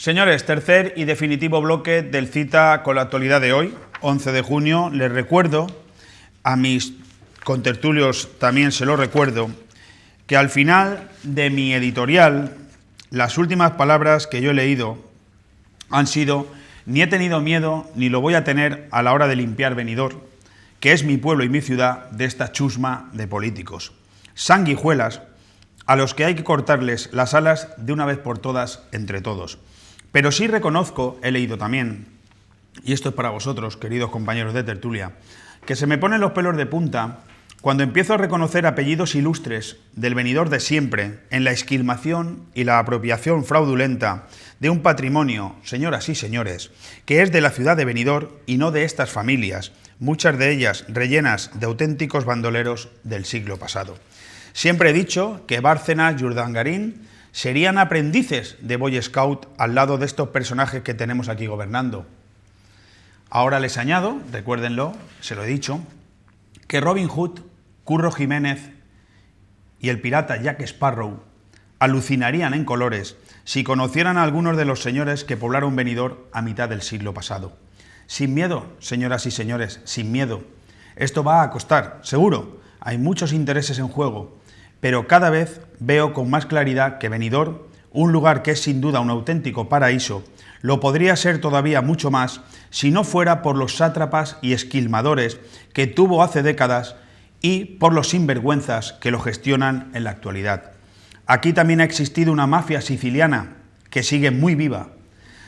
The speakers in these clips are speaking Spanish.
Señores, tercer y definitivo bloque del Cita con la actualidad de hoy, 11 de junio. Les recuerdo, a mis contertulios también se lo recuerdo, que al final de mi editorial, las últimas palabras que yo he leído han sido: ni he tenido miedo ni lo voy a tener a la hora de limpiar Benidorm, que es mi pueblo y mi ciudad, de esta chusma de políticos. Sanguijuelas a los que hay que cortarles las alas de una vez por todas entre todos. Pero sí reconozco, he leído también, y esto es para vosotros, queridos compañeros de tertulia, que se me ponen los pelos de punta cuando empiezo a reconocer apellidos ilustres del Benidorm de siempre en la esquilmación y la apropiación fraudulenta de un patrimonio, señoras y señores, que es de la ciudad de Benidorm y no de estas familias, muchas de ellas rellenas de auténticos bandoleros del siglo pasado. Siempre he dicho que Bárcenas y Urdangarín serían aprendices de Boy Scout al lado de estos personajes que tenemos aquí gobernando. Ahora les añado, recuérdenlo, se lo he dicho, que Robin Hood, Curro Jiménez y el pirata Jack Sparrow alucinarían en colores si conocieran a algunos de los señores que poblaron Benidorm a mitad del siglo pasado. Sin miedo, señoras y señores, sin miedo. Esto va a costar, seguro. Hay muchos intereses en juego, pero cada vez veo con más claridad que Benidorm, un lugar que es sin duda un auténtico paraíso, lo podría ser todavía mucho más si no fuera por los sátrapas y esquilmadores que tuvo hace décadas y por los sinvergüenzas que lo gestionan en la actualidad. Aquí también ha existido una mafia siciliana que sigue muy viva.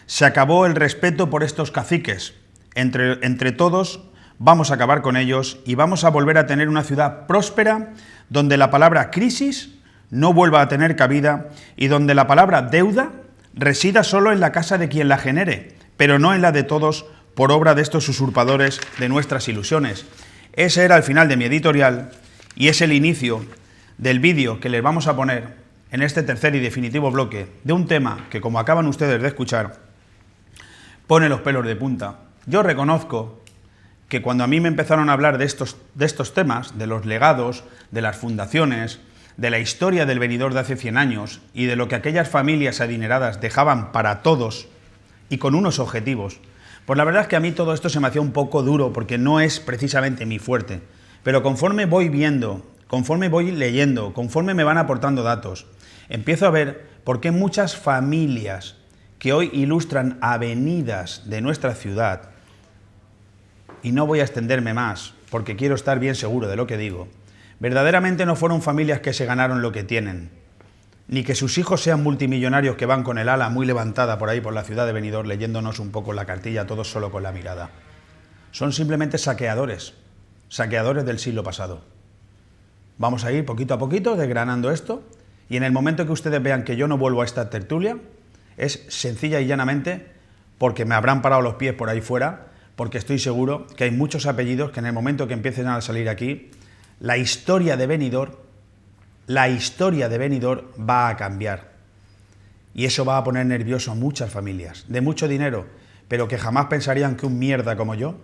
Se acabó el respeto por estos caciques. Entre todos vamos a acabar con ellos y vamos a volver a tener una ciudad próspera donde la palabra crisis no vuelva a tener cabida y donde la palabra deuda resida solo en la casa de quien la genere, pero no en la de todos por obra de estos usurpadores de nuestras ilusiones. Ese era el final de mi editorial y es el inicio del vídeo que les vamos a poner en este tercer y definitivo bloque de un tema que, como acaban ustedes de escuchar, pone los pelos de punta. Yo reconozco que cuando a mí me empezaron a hablar de estos temas, de los legados, de las fundaciones, de la historia del Benidorm de hace 100 años y de lo que aquellas familias adineradas dejaban para todos y con unos objetivos, pues la verdad es que a mí todo esto se me hacía un poco duro porque no es precisamente mi fuerte. Pero conforme voy viendo, conforme voy leyendo, conforme me van aportando datos, empiezo a ver por qué muchas familias que hoy ilustran avenidas de nuestra ciudad, y no voy a extenderme más porque quiero estar bien seguro de lo que digo, verdaderamente no fueron familias que se ganaron lo que tienen, ni que sus hijos sean multimillonarios que van con el ala muy levantada por ahí por la ciudad de Benidorm leyéndonos un poco la cartilla, todos solo con la mirada. Son simplemente saqueadores del siglo pasado. Vamos a ir poquito a poquito desgranando esto y en el momento que ustedes vean que yo no vuelvo a esta tertulia, es sencilla y llanamente porque me habrán parado los pies por ahí fuera, porque estoy seguro que hay muchos apellidos que en el momento que empiecen a salir aquí, la historia de Benidorm va a cambiar. Y eso va a poner nervioso a muchas familias, de mucho dinero, pero que jamás pensarían que un mierda como yo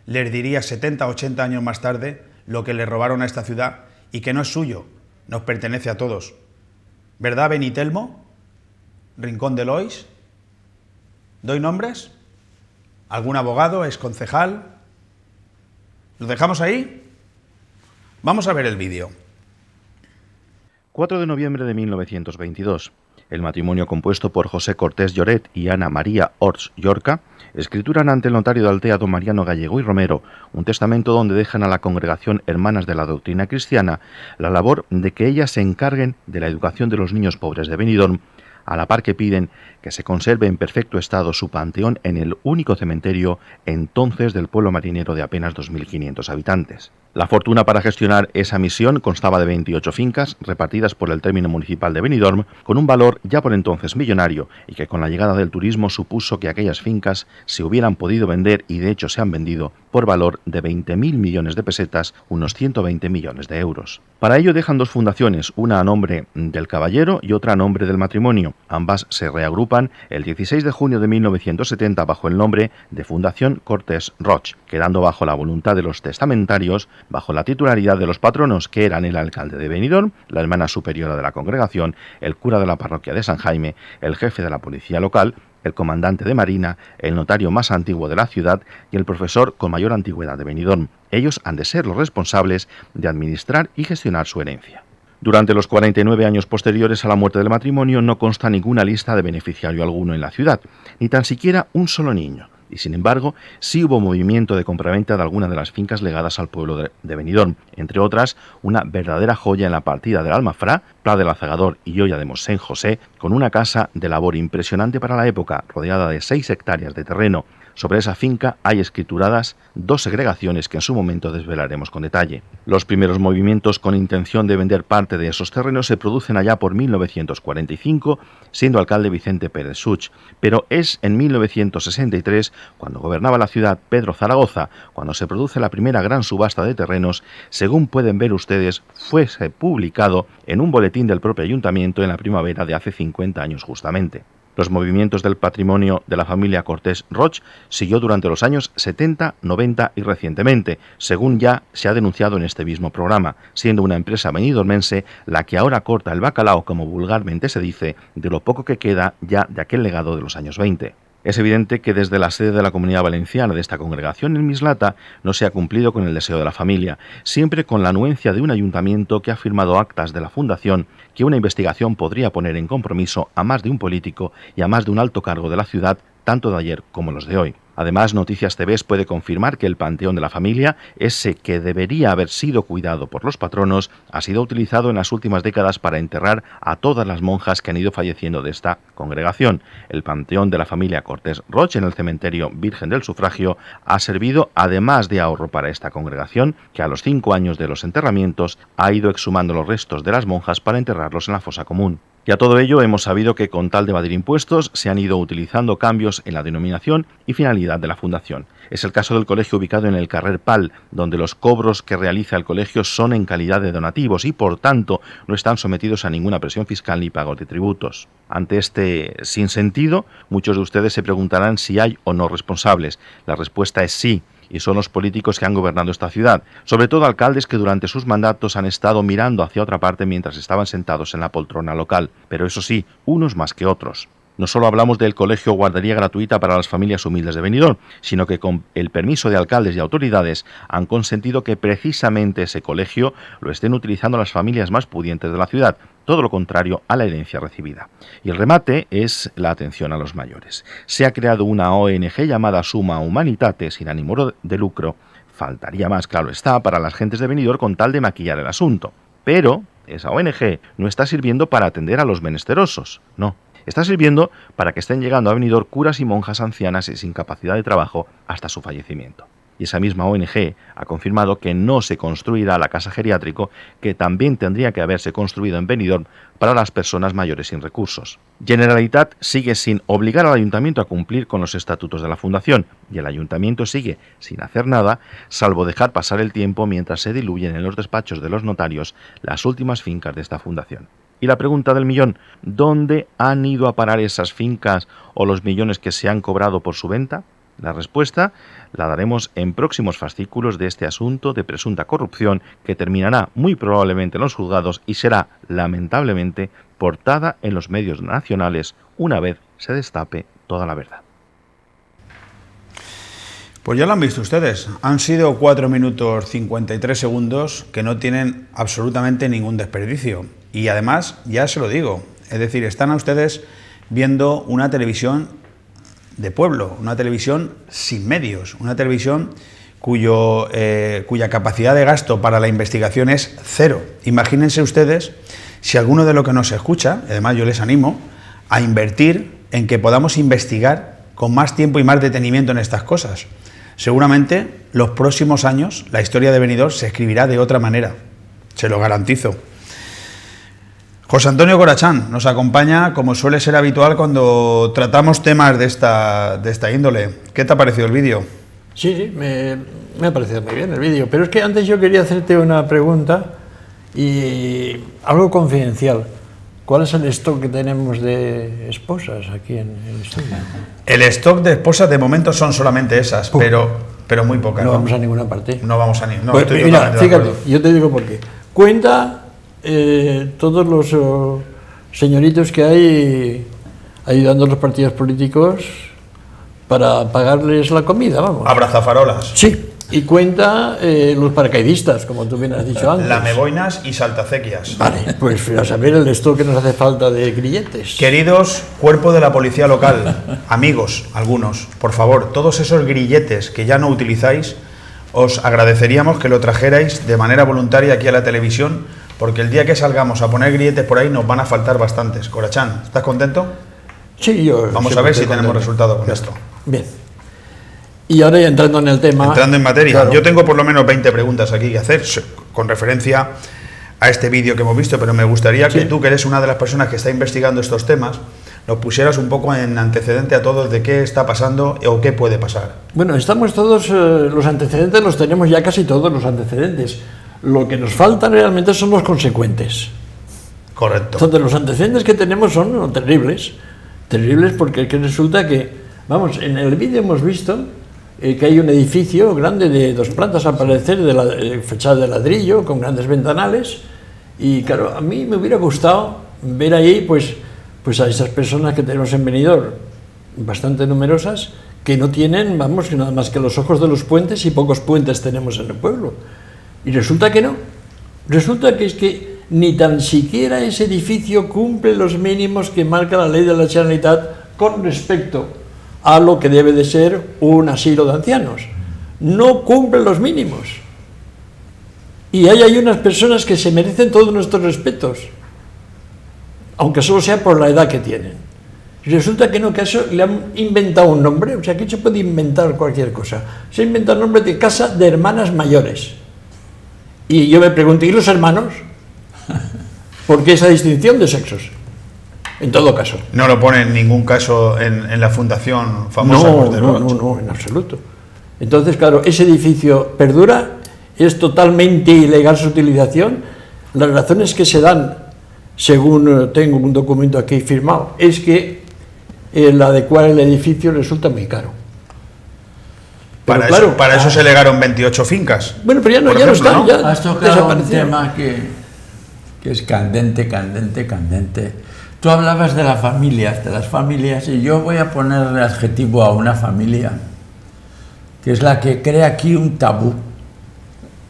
les diría 70, 80 años más tarde lo que le robaron a esta ciudad y que no es suyo, nos pertenece a todos. ¿Verdad, Benitelmo? ¿Rincón de Lois? ¿Doy nombres? ¿Algún abogado, exconcejal? ¿Lo dejamos ahí? Vamos a ver el vídeo. 4 de noviembre de 1922. El matrimonio compuesto por José Cortés Lloret y Ana María Orts Llorca escrituran ante el notario de Altea don Mariano Gallego y Romero un testamento donde dejan a la congregación Hermanas de la Doctrina Cristiana la labor de que ellas se encarguen de la educación de los niños pobres de Benidorm, a la par que piden que se conserve en perfecto estado su panteón en el único cementerio entonces del pueblo marinero de apenas 2.500 habitantes. La fortuna para gestionar esa misión constaba de 28 fincas repartidas por el término municipal de Benidorm con un valor ya por entonces millonario y que con la llegada del turismo supuso que aquellas fincas se hubieran podido vender y de hecho se han vendido por valor de 20.000 millones de pesetas, unos 120 millones de euros. Para ello dejan dos fundaciones, una a nombre del caballero y otra a nombre del matrimonio. Ambas se reagrupan el 16 de junio de 1970 bajo el nombre de Fundación Cortés Roig, quedando bajo la voluntad de los testamentarios, bajo la titularidad de los patronos que eran el alcalde de Benidorm, la hermana superiora de la congregación, el cura de la parroquia de San Jaime, el jefe de la policía local el comandante de Marina, el notario más antiguo de la ciudad y el profesor con mayor antigüedad de Benidorm. Ellos han de ser los responsables de administrar y gestionar su herencia. Durante los 49 años posteriores a la muerte del matrimonio no consta ninguna lista de beneficiario alguno en la ciudad, ni tan siquiera un solo niño. Y sin embargo, sí hubo movimiento de compraventa de algunas de las fincas legadas al pueblo de Benidorm, entre otras, una verdadera joya en la partida del Almafrá, Pla del Azagador y Olla de Mosén José, con una casa de labor impresionante para la época, rodeada de 6 hectáreas de terreno. Sobre esa finca hay escrituradas 2 segregaciones que en su momento desvelaremos con detalle. Los primeros movimientos con intención de vender parte de esos terrenos se producen allá por 1945, siendo alcalde Vicente Pérez Such, pero es en 1963, cuando gobernaba la ciudad Pedro Zaragoza, cuando se produce la primera gran subasta de terrenos, según pueden ver ustedes, fuese publicado en un boletín del propio ayuntamiento en la primavera de hace 50 años justamente. Los movimientos del patrimonio de la familia Cortés Roch siguió durante los años 70, 90 y recientemente, según ya se ha denunciado en este mismo programa, siendo una empresa benidormense la que ahora corta el bacalao, como vulgarmente se dice, de lo poco que queda ya de aquel legado de los años 20. Es evidente que desde la sede de la Comunidad Valenciana de esta congregación en Mislata no se ha cumplido con el deseo de la familia, siempre con la anuencia de un ayuntamiento que ha firmado actas de la fundación que una investigación podría poner en compromiso a más de un político y a más de un alto cargo de la ciudad, tanto de ayer como los de hoy. Además, Noticias TV puede confirmar que el panteón de la familia, ese que debería haber sido cuidado por los patronos, ha sido utilizado en las últimas décadas para enterrar a todas las monjas que han ido falleciendo de esta congregación. El panteón de la familia Cortés Roch en el cementerio Virgen del Sufragio ha servido, además de ahorro para esta congregación, que a los 5 años de los enterramientos ha ido exhumando los restos de las monjas para enterrarlos en la fosa común. Y a todo ello hemos sabido que con tal de evadir impuestos se han ido utilizando cambios en la denominación y finalidad de la fundación. Es el caso del colegio ubicado en el carrer Pal, donde los cobros que realiza el colegio son en calidad de donativos y por tanto no están sometidos a ninguna presión fiscal ni pagos de tributos. Ante este sinsentido, muchos de ustedes se preguntarán si hay o no responsables. La respuesta es sí. Y son los políticos que han gobernado esta ciudad, sobre todo alcaldes que durante sus mandatos han estado mirando hacia otra parte mientras estaban sentados en la poltrona local, pero eso sí, unos más que otros. No solo hablamos del colegio o guardería gratuita para las familias humildes de Benidorm, sino que con el permiso de alcaldes y autoridades han consentido que precisamente ese colegio lo estén utilizando las familias más pudientes de la ciudad, todo lo contrario a la herencia recibida. Y el remate es la atención a los mayores. Se ha creado una ONG llamada Summa Humanitate sin ánimo de lucro. Faltaría más, claro está, para las gentes de Benidorm con tal de maquillar el asunto. Pero esa ONG no está sirviendo para atender a los menesterosos, no. Está sirviendo para que estén llegando a Benidorm curas y monjas ancianas y sin capacidad de trabajo hasta su fallecimiento. Y esa misma ONG ha confirmado que no se construirá la casa geriátrico que también tendría que haberse construido en Benidorm para las personas mayores sin recursos. Generalitat sigue sin obligar al ayuntamiento a cumplir con los estatutos de la fundación y el ayuntamiento sigue sin hacer nada, salvo dejar pasar el tiempo mientras se diluyen en los despachos de los notarios las últimas fincas de esta fundación. Y la pregunta del millón, ¿dónde han ido a parar esas fincas o los millones que se han cobrado por su venta? La respuesta la daremos en próximos fascículos de este asunto de presunta corrupción que terminará muy probablemente en los juzgados y será, lamentablemente, portada en los medios nacionales una vez se destape toda la verdad. Pues ya lo han visto ustedes, han sido 4 minutos 53 segundos que no tienen absolutamente ningún desperdicio. Y además, ya se lo digo, es decir, están a ustedes viendo una televisión de pueblo, una televisión sin medios, una televisión cuya capacidad de gasto para la investigación es cero. Imagínense ustedes si alguno de los que nos escucha, además yo les animo a invertir en que podamos investigar con más tiempo y más detenimiento en estas cosas. Seguramente los próximos años la historia de Benidorm se escribirá de otra manera, se lo garantizo. José Antonio Corachán nos acompaña, como suele ser habitual, cuando tratamos temas de esta índole. ¿Qué te ha parecido el vídeo? Sí, me ha parecido muy bien el vídeo, pero es que antes yo quería hacerte una pregunta y algo confidencial. ¿Cuál es el stock que tenemos de esposas aquí en el estudio? El stock de esposas de momento son solamente esas, pero muy pocas. No vamos a ninguna parte. No vamos a ninguna. Pues, mira, fíjate, yo te digo por qué. Cuenta todos los señoritos que hay ayudando a los partidos políticos para pagarles la comida, vamos. Abrazafarolas. Sí, y cuenta los paracaidistas, como tú bien has dicho antes. Lameboinas y saltacequias. Vale, pues a saber el stock que nos hace falta de grilletes. Queridos cuerpo de la policía local, amigos, algunos, por favor, todos esos grilletes que ya no utilizáis, os agradeceríamos que lo trajerais de manera voluntaria aquí a la televisión, porque el día que salgamos a poner grilletes por ahí nos van a faltar bastantes. Corachán, ¿estás contento? Sí, yo... Vamos a ver si tenemos resultado con esto. Bien. Y ahora ya entrando en el tema... Entrando en materia, claro. Yo tengo por lo menos 20 preguntas aquí que hacer con referencia a este vídeo que hemos visto, pero me gustaría que tú, que eres una de las personas que está investigando estos temas, nos pusieras un poco en antecedente a todos de qué está pasando o qué puede pasar. Bueno, estamos todos, los antecedentes los tenemos ya casi todos los antecedentes. Lo que nos faltan realmente son los consecuentes. Correcto. Entonces los antecedentes que tenemos son terribles. Terribles porque es que resulta que, vamos, en el vídeo hemos visto que hay un edificio grande de 2 plantas, al parecer, fachada de ladrillo, con grandes ventanales, y claro, a mí me hubiera gustado ver ahí, pues a esas personas que tenemos en Benidorm, bastante numerosas, que no tienen, vamos, nada más que los ojos de los puentes, y pocos puentes tenemos en el pueblo. Y resulta que no. Resulta que es que ni tan siquiera ese edificio cumple los mínimos que marca la ley de la Generalitat con respecto a lo que debe de ser un asilo de ancianos. No cumple los mínimos. Y hay unas personas que se merecen todos nuestros respetos, aunque solo sea por la edad que tienen. Y resulta que no, que a eso le han inventado un nombre, o sea, que se puede inventar cualquier cosa. Se ha inventado el nombre de Casa de Hermanas Mayores. Y yo me pregunto, ¿y los hermanos? ¿Por qué esa distinción de sexos? En todo caso. No lo pone en ningún caso en la fundación famosa. No, en absoluto. Entonces, claro, ese edificio perdura, es totalmente ilegal su utilización. Las razones que se dan, según tengo un documento aquí firmado, es que el adecuar el edificio resulta muy caro. Para, claro, eso, para eso se legaron 28 fincas. Bueno, pero ya no, están, ya has tocado un tema que es candente. Tú hablabas de las familias, y yo voy a ponerle adjetivo a una familia, que es la que crea aquí un tabú,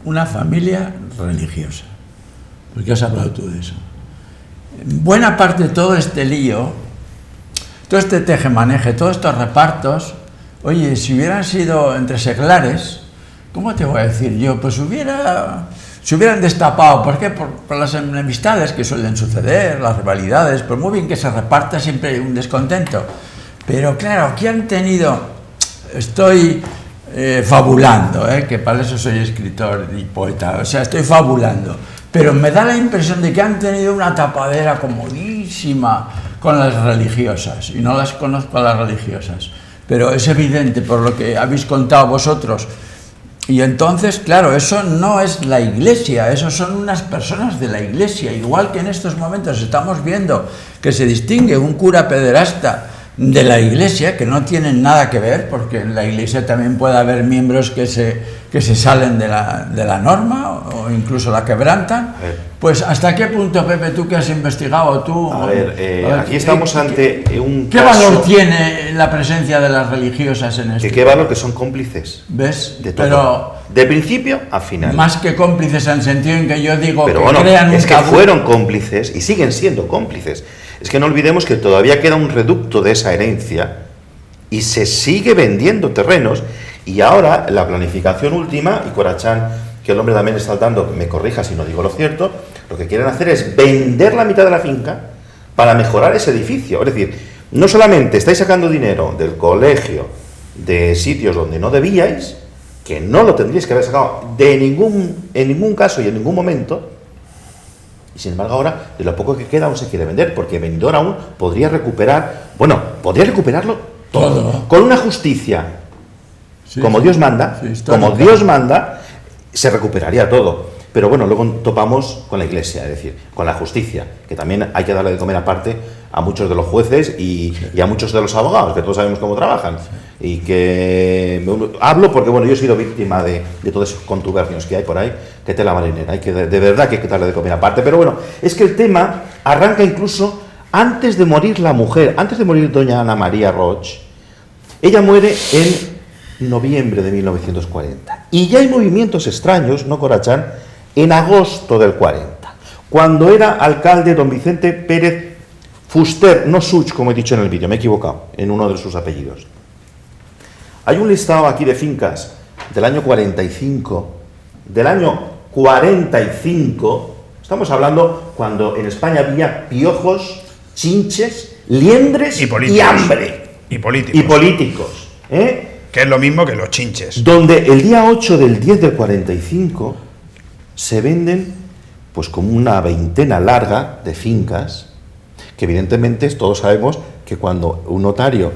una familia religiosa. ¿Por qué has hablado tú de eso? Buena parte de todo este lío, todo este tejemaneje, todos estos repartos, oye, si hubieran sido entre seglares, ¿cómo te voy a decir yo? Pues se hubieran destapado. ¿Por qué? Por las enemistades que suelen suceder, las rivalidades. Pues muy bien que se reparta, siempre hay un descontento. Pero claro, aquí han tenido... Estoy fabulando, que para eso soy escritor y poeta. O sea, estoy fabulando. Pero me da la impresión de que han tenido una tapadera comodísima con las religiosas. Y no las conozco a las religiosas. Pero es evidente por lo que habéis contado vosotros. Y entonces, claro, eso no es la Iglesia, eso son unas personas de la Iglesia. Igual que en estos momentos estamos viendo que se distingue un cura pederasta de la Iglesia, que no tienen nada que ver, porque en la Iglesia también puede haber miembros que se salen de la norma o incluso la quebrantan. Pues ¿hasta qué punto, Pepe, tú que has investigado, tú? A ver, aquí estamos ante un ¿Qué caso, valor tiene la presencia de las religiosas en esto? ¿Qué valor? Que son cómplices. ¿Ves? De todo. Pero de principio a final. más que cómplices, en el sentido en que yo digo pero que bueno, crean es un que tabú. fueron cómplices y siguen siendo cómplices. Es que no olvidemos que todavía queda un reducto de esa herencia y se sigue vendiendo terrenos, y ahora la planificación última, y Corachán, que el hombre también está saltando, que me corrija si no digo lo cierto, lo que quieren hacer es vender la mitad de la finca para mejorar ese edificio. Es decir, no solamente estáis sacando dinero del colegio, de sitios donde no debíais, que no lo tendríais que haber sacado en ningún caso y en ningún momento, y sin embargo ahora de lo poco que queda aún se quiere vender, porque Benidorm aún podría recuperarlo todo. Con una justicia, como Dios manda, se recuperaría todo. Pero bueno, luego topamos con la Iglesia, es decir, con la justicia, que también hay que darle de comer aparte a muchos de los jueces y a muchos de los abogados, que todos sabemos cómo trabajan. Y que hablo porque, bueno, yo he sido víctima de todos esos contubernios que hay por ahí, que tela marinera, hay que de verdad que hay que darle de comer aparte. Pero bueno, es que el tema arranca incluso Antes de morir la mujer, antes de morir doña Ana María Roig, ella muere en noviembre de 1940. Y ya hay movimientos extraños, ¿no, Corachán?, en agosto del 40, cuando era alcalde don Vicente Pérez Fuster, no Such, como he dicho en el vídeo, me he equivocado en uno de sus apellidos. Hay un listado aquí de fincas del año 45, estamos hablando cuando en España había piojos, chinches, liendres y hambre. Y políticos. Que es lo mismo que los chinches. Donde el día 8 del 10 del 45 se venden pues como una veintena larga de fincas, que evidentemente todos sabemos que cuando un notario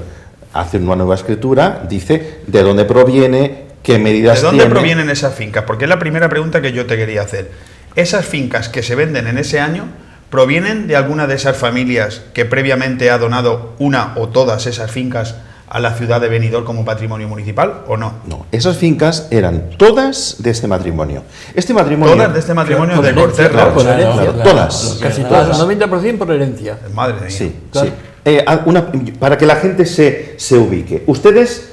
hace una nueva escritura, dice de dónde proviene, qué medidas tiene. ¿De dónde provienen esas fincas? Porque es la primera pregunta que yo te quería hacer. ¿Esas fincas que se venden en ese año provienen de alguna de esas familias que previamente ha donado una o todas esas fincas a la ciudad de Benidorm como patrimonio municipal o no? No, esas fincas eran todas de este matrimonio. Este matrimonio... Todas de este matrimonio de Cortés. Claro, por herencia. Todas. Casi todas, el 90% por herencia. Madre mía. Sí, Claro. sí. Para que la gente se ubique. Ustedes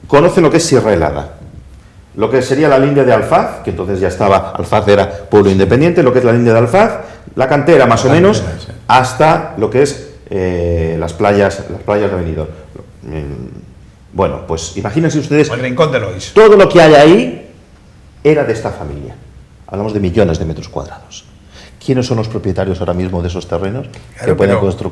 conocen lo que es Sierra Helada. Lo que sería la línea de Alfaz, que entonces ya estaba, Alfaz era pueblo independiente, lo que es la línea de Alfaz, la cantera más o menos, hasta lo que es las playas de Benidorm. Bueno, pues imagínense ustedes, El Rincón de Lois. todo lo que hay ahí era de esta familia. Hablamos de millones de metros cuadrados. ¿Quiénes son los propietarios ahora mismo de esos terrenos Claro,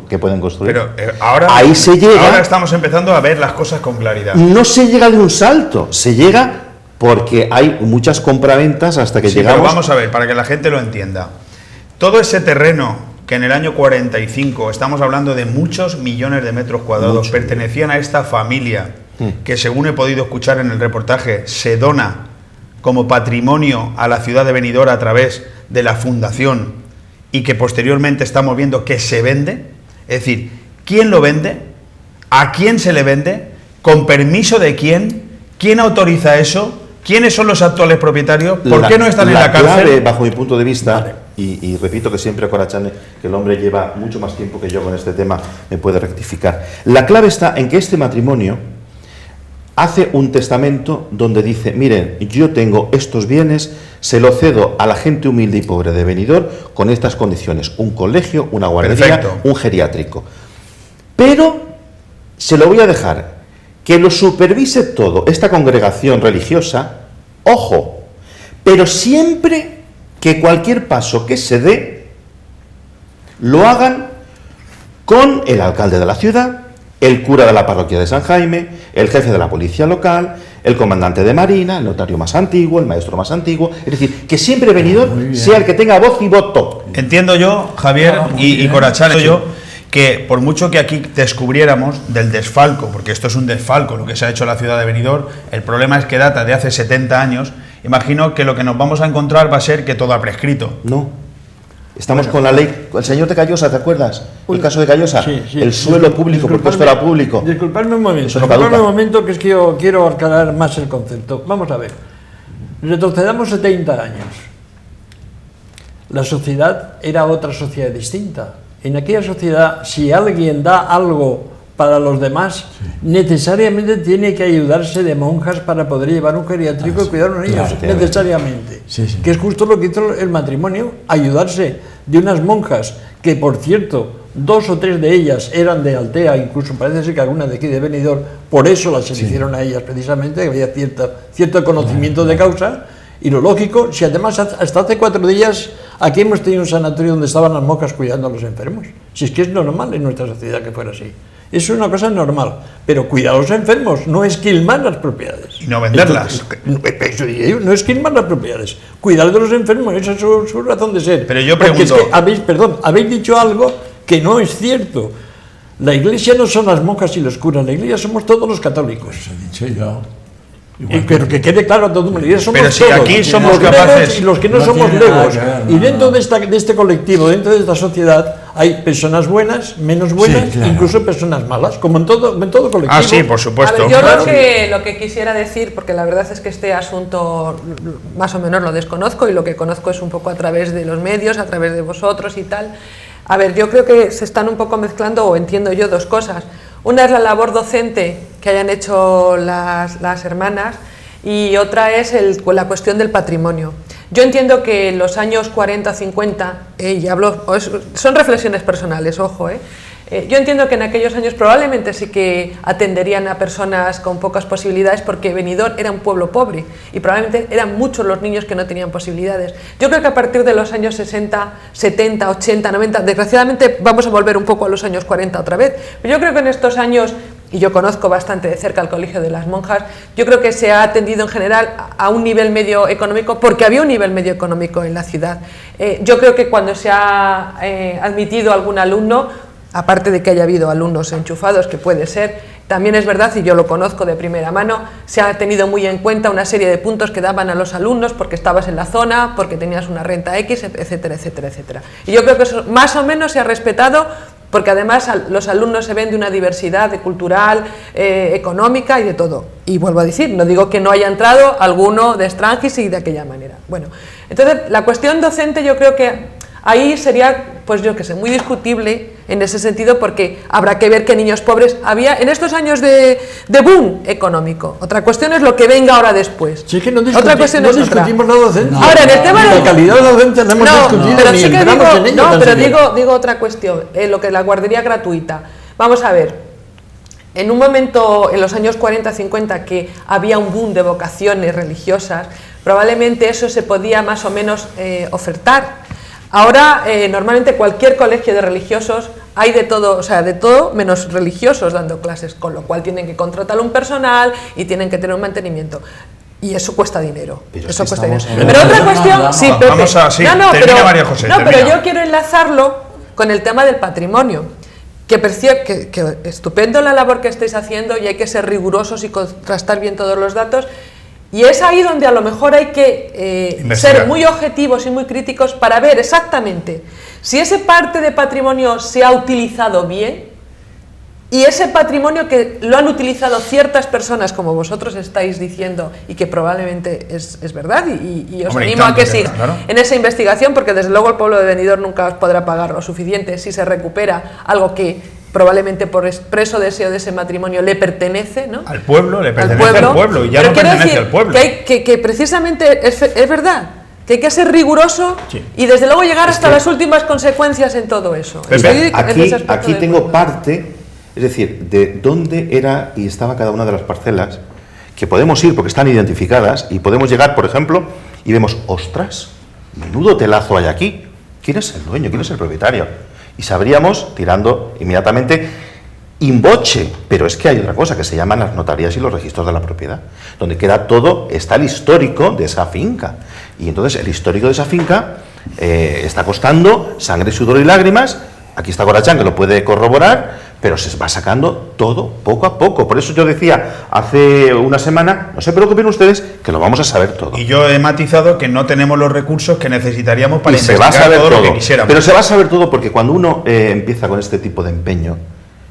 que pueden construir? Pero ahora, ahí se llega. Ahora estamos empezando a ver las cosas con claridad. No se llega de un salto, se llega porque hay muchas compraventas hasta que Sí, llegamos. pero vamos a ver, para que la gente lo entienda. Todo ese terreno que en el año 45, estamos hablando de muchos millones de metros cuadrados, pertenecían a esta familia, que según he podido escuchar en el reportaje, se dona como patrimonio a la ciudad de Benidorm a través de la fundación y que posteriormente estamos viendo que se vende. Es decir, ¿quién lo vende? ¿A quién se le vende? ¿Con permiso de quién? ¿Quién autoriza eso? ¿Quiénes son los actuales propietarios? ¿Por qué no están en la cárcel? Clave, bajo mi punto de vista, y repito que siempre Corachán, que el hombre lleva mucho más tiempo que yo con este tema, me puede rectificar. La clave está en que este matrimonio hace un testamento donde dice, miren, yo tengo estos bienes, se lo cedo a la gente humilde y pobre de Benidorm con estas condiciones, un colegio, una guardería, Perfecto. un geriátrico. Pero se lo voy a dejar que lo supervise todo esta congregación religiosa, ojo, pero siempre que cualquier paso que se dé lo hagan con el alcalde de la ciudad, el cura de la parroquia de San Jaime, el jefe de la policía local, el comandante de marina, el notario más antiguo, el maestro más antiguo, es decir, que siempre Benidorm sea el que tenga voz y voto. Entiendo yo, Javier y Corachán, entiendo yo que por mucho que aquí descubriéramos del desfalco, porque esto es un desfalco lo que se ha hecho en la ciudad de Benidorm, el problema es que data de hace 70 años, imagino que lo que nos vamos a encontrar va a ser que todo ha prescrito. No. Estamos con la ley, el señor de Callosa, ¿te acuerdas? El caso de Callosa, Sí, sí. el suelo público, porque esto era público. Disculpadme un momento, Eso no caduca. disculpadme un momento, que es que yo quiero aclarar más el concepto. Vamos a ver, retrocedamos 70 años. La sociedad era otra sociedad distinta. En aquella sociedad, si alguien da algo para los demás, necesariamente tiene que ayudarse de monjas para poder llevar un geriátrico y cuidar a los niños, claro. necesariamente. Sí, sí. Que es justo lo que hizo el matrimonio, ayudarse de unas monjas, que por cierto, 2 o 3 de ellas eran de Altea, incluso parece ser que alguna de aquí de Benidorm, por eso las eligieron a ellas precisamente, que había cierto conocimiento de causa. Y lo lógico, si además hasta hace 4 días aquí hemos tenido un sanatorio donde estaban las monjas cuidando a los enfermos. Si es que es normal en nuestra sociedad que fuera así. Es una cosa normal, pero cuidar a los enfermos, no esquilmar las propiedades. Y no venderlas. No esquilmar las propiedades, cuidar de los enfermos, esa es su razón de ser. Pero yo Porque pregunto- es que habéis dicho algo que no es cierto. La iglesia no son las monjas y los curas, la iglesia somos todos los católicos. Eso he dicho yo. Pero que quede claro a todo el mundo. Y somos Pero si todos, aquí somos los legos capaces- y los que no, No somos tiene nada legos. que ver, Y no, dentro no. de este colectivo, dentro de esta sociedad, hay personas buenas, menos buenas, Sí, claro. incluso personas malas, como en todo colectivo. Ah, sí, por A supuesto. ver, yo lo que quisiera decir, porque la verdad es que este asunto más o menos lo desconozco y lo que conozco es un poco a través de los medios, a través de vosotros y tal. A ver, yo creo que se están un poco mezclando, o entiendo yo, dos cosas. Una es la labor docente que hayan hecho las hermanas y otra es la cuestión del patrimonio. Yo entiendo que en los años 40, 50, y hablo, son reflexiones personales, ojo, yo entiendo que en aquellos años probablemente sí que atenderían a personas con pocas posibilidades porque Benidorm era un pueblo pobre y probablemente eran muchos los niños que no tenían posibilidades. Yo creo que a partir de los años 60, 70, 80, 90, desgraciadamente vamos a volver un poco a los años 40 otra vez, pero yo creo que en estos años, y yo conozco bastante de cerca el Colegio de las Monjas, yo creo que se ha atendido en general a un nivel medio económico porque había un nivel medio económico en la ciudad. Yo creo que cuando se ha admitido algún alumno, aparte de que haya habido alumnos enchufados, que puede ser, también es verdad, y yo lo conozco de primera mano, se ha tenido muy en cuenta una serie de puntos que daban a los alumnos porque estabas en la zona, porque tenías una renta X, etcétera, etcétera, etcétera. Y yo creo que eso más o menos se ha respetado porque además los alumnos se ven de una diversidad cultural, económica y de todo. Y vuelvo a decir, no digo que no haya entrado alguno de extranjis y de aquella manera. Bueno, entonces la cuestión docente yo creo que ahí sería, pues yo que sé, muy discutible en ese sentido porque habrá que ver qué niños pobres había en estos años de boom económico. Otra cuestión es lo que venga ahora después. Sí, que no otra cuestión no es discutimos la docencia. Ahora, en el tema de la calidad docente no hemos discutido pero ni sí que entramos en ello. no, pero digo otra cuestión, lo que la guardería gratuita. Vamos a ver, en un momento, en los años 40, 50, que había un boom de vocaciones religiosas, probablemente eso se podía más o menos ofertar. Ahora, normalmente cualquier colegio de religiosos hay de todo, o sea, de todo menos religiosos dando clases, con lo cual tienen que contratar un personal y tienen que tener un mantenimiento. Y eso cuesta dinero. Pero eso cuesta dinero. Pero otra cuestión, sí, Pepe. Vamos a, sí, termina, María José. No, pero yo quiero enlazarlo con el tema del patrimonio. Que estupendo la labor que estáis haciendo y hay que ser rigurosos y contrastar bien todos los datos. Y es ahí donde a lo mejor hay que ser muy objetivos y muy críticos para ver exactamente si ese parte de patrimonio se ha utilizado bien y ese patrimonio que lo han utilizado ciertas personas, como vosotros estáis diciendo, y que probablemente es verdad, y os animo a que siga en esa investigación, porque desde luego el pueblo de Benidorm nunca os podrá pagar lo suficiente si se recupera algo que probablemente por expreso deseo de ese matrimonio le pertenece, ¿no? Al pueblo, le pertenece al pueblo, y ya no pertenece al pueblo. Que precisamente es verdad, que hay que ser riguroso y desde luego llegar hasta las últimas consecuencias en todo eso. Aquí tengo parte, es decir, de dónde era y estaba cada una de las parcelas, que podemos ir porque están identificadas y podemos llegar, por ejemplo, y vemos, ostras, menudo telazo hay aquí, ¿quién es el dueño, quién es el propietario? Y sabríamos, tirando inmediatamente, in voce, pero es que hay otra cosa que se llaman las notarías y los registros de la propiedad, donde queda todo, está el histórico de esa finca, y entonces el histórico de esa finca está costando sangre, sudor y lágrimas. Aquí está Corachán que lo puede corroborar, pero se va sacando todo poco a poco. Por eso yo decía hace una semana, no se preocupen ustedes, que lo vamos a saber todo. Y yo he matizado que no tenemos los recursos que necesitaríamos para investigar se va a saber todo lo que quisiéramos. Pero se va a saber todo porque cuando uno empieza con este tipo de empeño,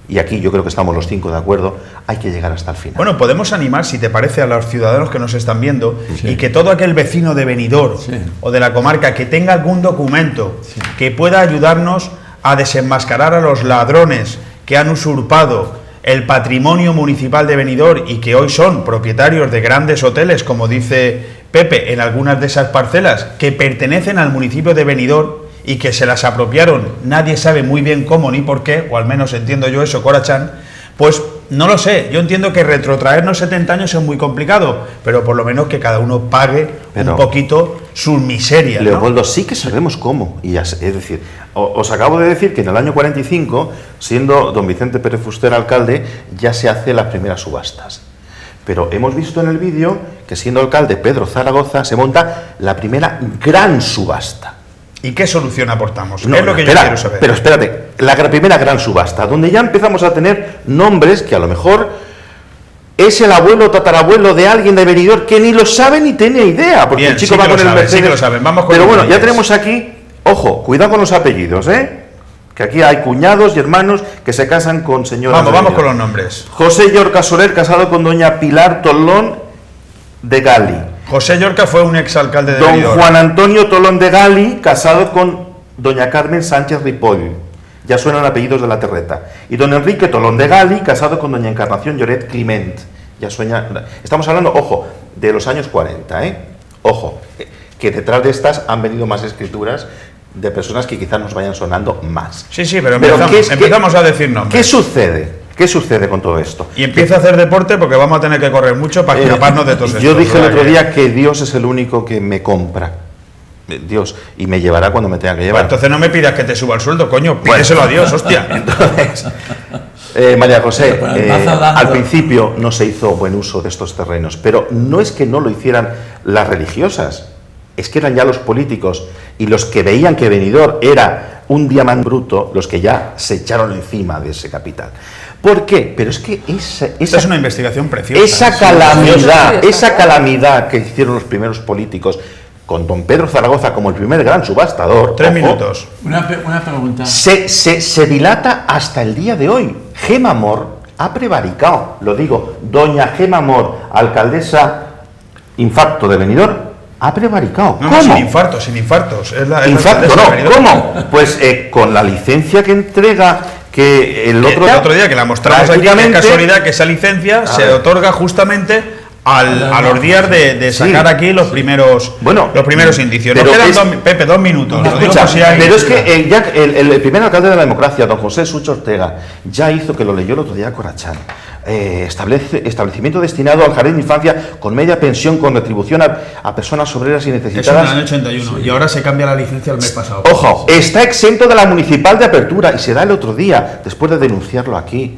y aquí yo creo que estamos los 5 de acuerdo, hay que llegar hasta el final. Bueno, podemos animar, si te parece, a los ciudadanos que nos están viendo, y que todo aquel vecino de Benidorm o de la comarca que tenga algún documento que pueda ayudarnos a desenmascarar a los ladrones que han usurpado el patrimonio municipal de Benidorm y que hoy son propietarios de grandes hoteles, como dice Pepe, en algunas de esas parcelas que pertenecen al municipio de Benidorm y que se las apropiaron, nadie sabe muy bien cómo ni por qué, o al menos entiendo yo eso, Corachán, pues no lo sé, yo entiendo que retrotraernos 70 años es muy complicado, pero por lo menos que cada uno pague un poquito sus miserias, ¿no? Leopoldo, sí que sabemos cómo, y es decir, os acabo de decir que en el año 45, siendo don Vicente Pérez Fuster alcalde, ya se hace las primeras subastas. Pero hemos visto en el vídeo que siendo alcalde Pedro Zaragoza se monta la primera gran subasta. ¿Y qué solución aportamos? No, es lo que yo quiero saber. Pero espérate, la primera gran subasta, donde ya empezamos a tener nombres que a lo mejor es el abuelo o tatarabuelo de alguien de Benidorm que ni lo sabe ni tiene idea, porque bien, el chico sí va con el Mercedes. Sí que lo saben. Vamos con pero bueno, detalles. ya tenemos aquí, ojo, cuidado con los apellidos, que aquí hay cuñados y hermanos que se casan con señoras. Vamos con los nombres. José Llorca Soler, casado con doña Pilar Tolón de Gali. José Llorca fue un exalcalde de Don Benidorm. Juan Antonio Tolón de Gali, casado con doña Carmen Sánchez Ripoll. Ya suenan apellidos de la terreta. Y don Enrique Tolón de Gali, casado con doña Encarnación Lloret Climent. Ya suena. Estamos hablando, ojo, de los años 40, ¿eh? Ojo, que detrás de estas han venido más escrituras de personas que quizás nos vayan sonando más. Sí, pero empezamos a decir nombres. ¿Qué sucede? ¿Qué sucede con todo esto? Y empieza a hacer deporte porque vamos a tener que correr mucho para escaparnos de todos estos. Yo dije el otro día que Dios es el único que me compra. Dios, y me llevará cuando me tenga que llevar. Bueno, entonces no me pidas que te suba el sueldo, coño, pídeselo a Dios, hostia. Entonces, María José, al principio no se hizo buen uso de estos terrenos, pero no es que no lo hicieran las religiosas, es que eran ya los políticos y los que veían que Benidorm era un diamante bruto, los que ya se echaron encima de ese capital. ¿Por qué? Pero es que esa es una investigación preciosa. Esa calamidad que hicieron los primeros políticos, con don Pedro Zaragoza como el primer gran subastador. 3 minutos. Una pregunta. Se dilata hasta el día de hoy. Gema Mor ha prevaricado, lo digo, doña Gema Mor, alcaldesa infarto de Benidorm, ha prevaricado. No, ¿Cómo? Sin infartos. Infarto, no, ¿cómo? Pues con la licencia que entrega, que el otro día que la mostramos aquí, es casualidad que esa licencia se otorga justamente a los días de sacar aquí los primeros indicios. Nos quedan, Pepe, 2 minutos. Pero es que ya el primer alcalde de la democracia, don José Sucho Ortega, ya hizo, que lo leyó el otro día Corachán, establecimiento destinado al jardín de infancia con media pensión con retribución a personas obreras y necesitadas. Eso en el año 81, y ahora se cambia la licencia el mes pasado. Ojo, está exento de la municipal de apertura y se da el otro día, después de denunciarlo aquí.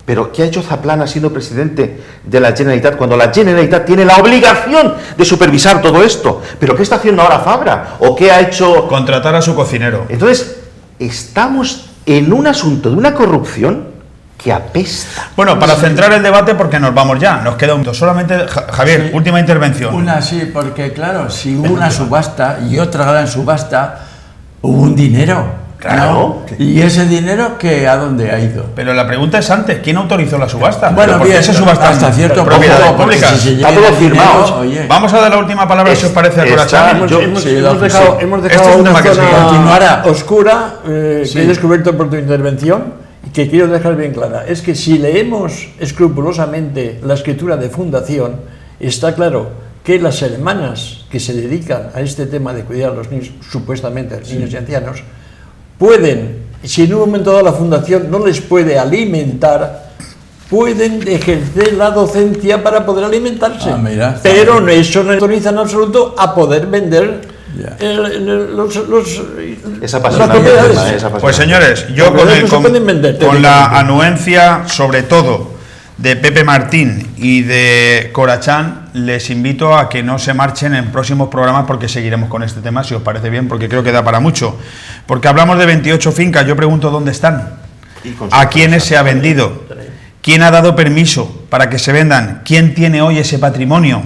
Pero ¿qué ha hecho Zaplana siendo presidente de la Generalitat cuando la Generalitat tiene la obligación de supervisar todo esto? ¿Pero qué está haciendo ahora Fabra? ¿O qué ha hecho? Contratar a su cocinero. Entonces, estamos en un asunto de una corrupción que apesta. Bueno, para centrar el debate, porque nos vamos ya, nos queda un... Solamente, Javier, sí, última intervención. Porque claro, si hubo una subasta y otra gran subasta, hubo un dinero. Claro. ¿No? ¿Y ese dinero ¿a dónde ha ido? Pero la pregunta es antes, ¿quién autorizó la subasta? Bueno, ¿por qué se subasta hasta cierto propiedades públicas? Si está todo firmado. Vamos a dar la última palabra, si os parece, a Corachán. Hemos dejado es un tema que zona oscura que he descubierto por tu intervención y que quiero dejar bien clara. Es que si leemos escrupulosamente la escritura de fundación, está claro que las hermanas que se dedican a este tema de cuidar a los niños, supuestamente niños y ancianos, pueden, si en un momento dado la fundación no les puede alimentar, pueden ejercer la docencia para poder alimentarse. Pero eso no autoriza en absoluto a poder vender esa propiedades. Pues señores, yo con la anuencia, sobre todo, de Pepe Martín y de Corachán, les invito a que no se marchen en próximos programas porque seguiremos con este tema, si os parece bien, porque creo que da para mucho. Porque hablamos de 28 fincas, yo pregunto dónde están, a quiénes se ha vendido, quién ha dado permiso para que se vendan, quién tiene hoy ese patrimonio,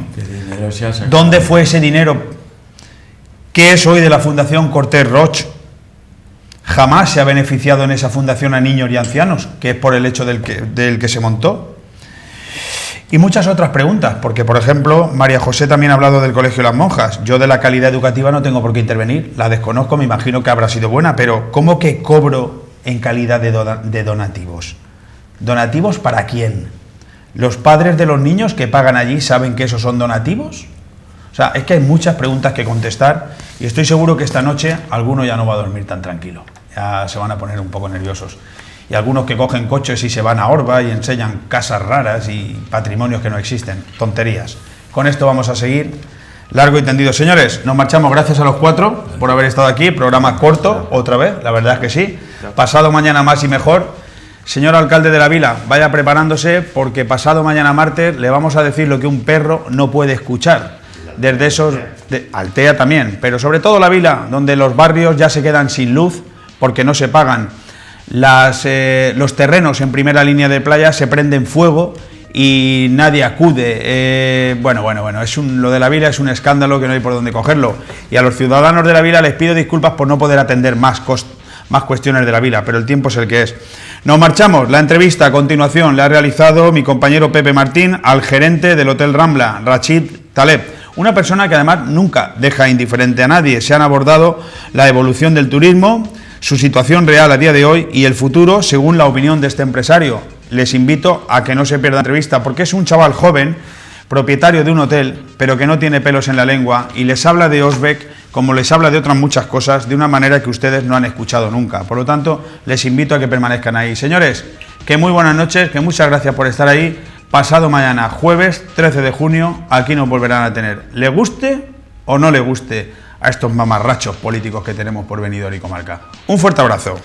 dónde fue ese dinero, qué es hoy de la Fundación Cortés Roig. Jamás se ha beneficiado en esa fundación a niños y ancianos, que es por el hecho del que se montó. Y muchas otras preguntas, porque por ejemplo, María José también ha hablado del Colegio de las Monjas. Yo de la calidad educativa no tengo por qué intervenir, la desconozco, me imagino que habrá sido buena, pero ¿cómo que cobro en calidad de donativos? ¿Donativos para quién? ¿Los padres de los niños que pagan allí saben que esos son donativos? O sea, es que hay muchas preguntas que contestar y estoy seguro que esta noche alguno ya no va a dormir tan tranquilo, ya se van a poner un poco nerviosos. Y algunos que cogen coches y se van a Orba y enseñan casas raras y patrimonios que no existen, tonterías. Con esto vamos a seguir largo y tendido. Señores, nos marchamos, gracias a los 4 por haber estado aquí, programa corto, otra vez, la verdad es que sí, pasado mañana más y mejor. Señor alcalde de la vila, vaya preparándose porque pasado mañana martes le vamos a decir lo que un perro no puede escuchar, desde esos, Altea también, pero sobre todo la vila, donde los barrios ya se quedan sin luz porque no se pagan. Los terrenos en primera línea de playa se prenden fuego y nadie acude. Bueno, lo de la vila es un escándalo que no hay por dónde cogerlo. Y a los ciudadanos de la vila les pido disculpas por no poder atender más cuestiones de la vila, pero el tiempo es el que es. Nos marchamos. La entrevista a continuación la ha realizado mi compañero Pepe Martín al gerente del Hotel Rambla, Rachid Taleb. Una persona que además nunca deja indiferente a nadie. Se han abordado la evolución del turismo, su situación real a día de hoy y el futuro según la opinión de este empresario. Les invito a que no se pierdan la entrevista porque es un chaval joven, propietario de un hotel, pero que no tiene pelos en la lengua y les habla de Osbeck como les habla de otras muchas cosas, de una manera que ustedes no han escuchado nunca. Por lo tanto, les invito a que permanezcan ahí. Señores, que muy buenas noches, que muchas gracias por estar ahí. Pasado mañana, jueves 13 de junio, aquí nos volverán a tener. ¿Le guste o no le guste a estos mamarrachos políticos que tenemos por Benidorm y comarca? Un fuerte abrazo.